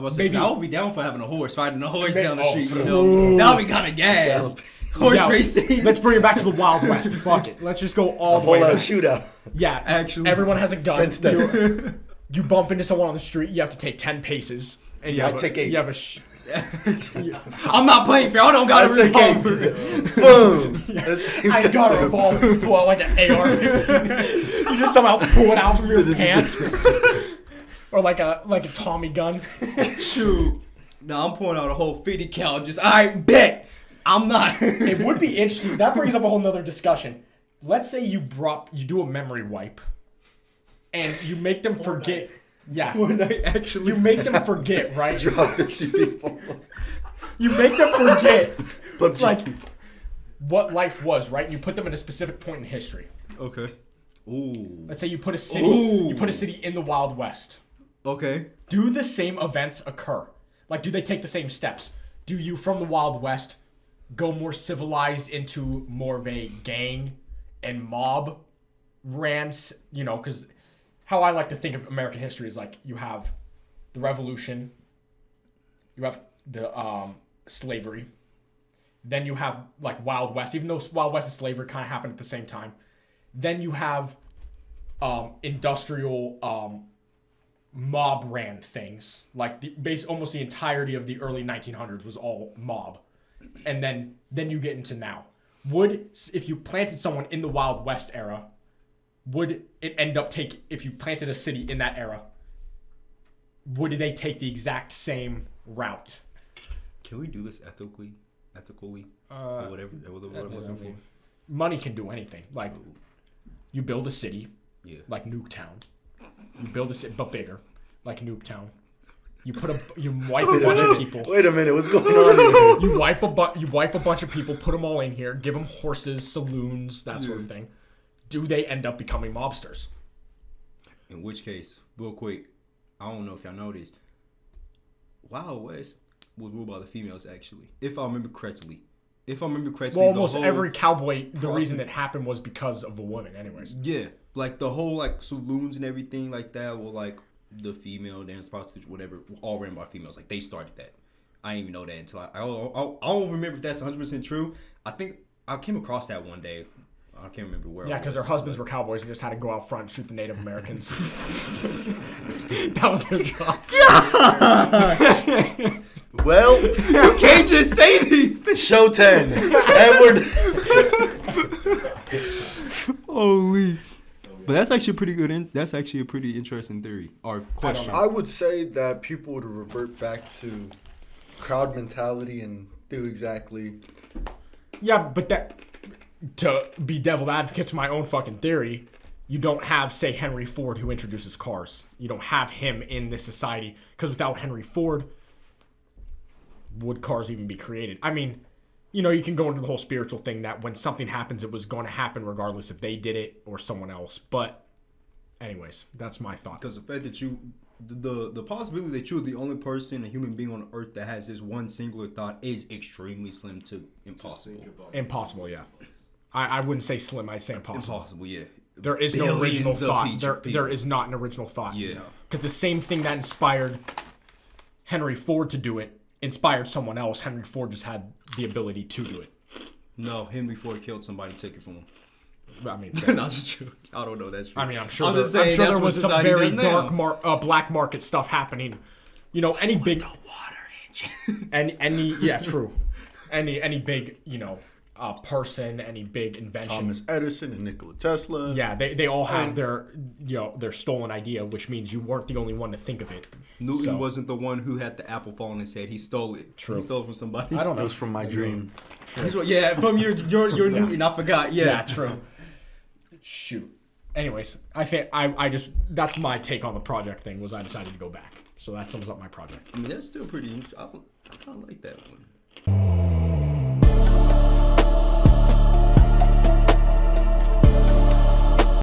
I'm gonna say, maybe I would be down for having a horse, riding a horse down the street. True. That would be kind of gas. Horse racing. Let's bring it back to the Wild West. Fuck it. Let's just go all the way. Whole shootout. Yeah, Actually. everyone has a gun. 10 steps. You bump into someone on the street, you have to take 10 paces. And you take 8. You have I'm not playing fair. I don't got a revolver. Boom. I got a revolver. Pull out like an AR-15. You just somehow pull it out from your pants. Or like a Tommy gun. Shoot. No, I'm pulling out a whole 50 cal. Just, I bet. I'm not. It would be interesting. That brings up a whole nother discussion. Let's say you do a memory wipe. And you make them forget. Yeah. Actually. You make them forget, right? Drop 50 people. You make them forget. PUBG. Like what life was, right? And you put them at a specific point in history. Okay. Ooh. Let's say you put a city in the Wild West. Okay. Do the same events occur? Like, do they take the same steps? Do you, from the Wild West, go more civilized into more of a gang and mob rants? You know, because how I like to think of American history is like you have the Revolution, you have the slavery, then you have like Wild West, even though Wild West and slavery kind of happened at the same time. Then you have industrial mob ran things. Like almost the entirety of the early 1900s was all mob. And then you get into now. If you planted someone in the Wild West era, would it end up if you planted a city in that era, would they take the exact same route? Can we do this ethically? Or whatever I'm looking for. Money can do anything. Like, you build a city, like Nuketown. You build a city, but bigger, like Nuketown. You wipe a bunch of people. Wait a minute, what's going on here? You wipe a bunch of people, put them all in here, give them horses, saloons, that sort of thing. Do they end up becoming mobsters? In which case, real quick, I don't know if y'all know this. Wild West was ruled by the females, actually, if I remember correctly. Well, almost every cowboy, the reason it happened was because of a woman, anyways. Yeah, like the whole like saloons and everything like that were like the female dance prostitution, whatever, all ran by females. Like they started that. I didn't even know that until I don't remember if that's 100% true. I think I came across that one day. I can't remember where. Yeah, because their husbands were cowboys and just had to go out front and shoot the Native Americans. That was their job. Well, you can't just say these things. Show 10. Edward. Holy. But that's actually pretty good. That's actually a pretty interesting theory or question. I would say that people would revert back to crowd mentality and do exactly. Yeah, but to be devil advocate to my own fucking theory, you don't have, say, Henry Ford who introduces cars. You don't have him in this society because without Henry Ford, would cars even be created? I mean, you know, you can go into the whole spiritual thing that when something happens, it was going to happen regardless if they did it or someone else. But anyways, that's my thought. Because the fact that the possibility that you're the only person, a human being on Earth that has this one singular thought is extremely slim to impossible. Impossible, yeah. I wouldn't say slim, I'd say impossible. Impossible, yeah. There is no original thought. There is not an original thought. Yeah. Because the same thing that inspired Henry Ford to do it inspired someone else. Henry Ford just had the ability to do it. No, Henry Ford killed somebody to take it from him. I mean, that's true. I don't know that's true. I mean, I'm sure there was some very dark black market stuff happening. You know, any big water engine. True. Any big, you know, person, any big invention. Thomas Edison and Nikola Tesla. Yeah, they all have their stolen idea, which means you weren't the only one to think of it. Newton wasn't the one who had the apple fall on his head. He stole it. True. He stole it from somebody. I don't know. It was from my dream. Yeah, from your Newton. I forgot. Yeah, true. Shoot. Anyways, I think I just that's my take on the project thing was I decided to go back. So that sums up my project. I mean, that's still pretty. I kind of like that one.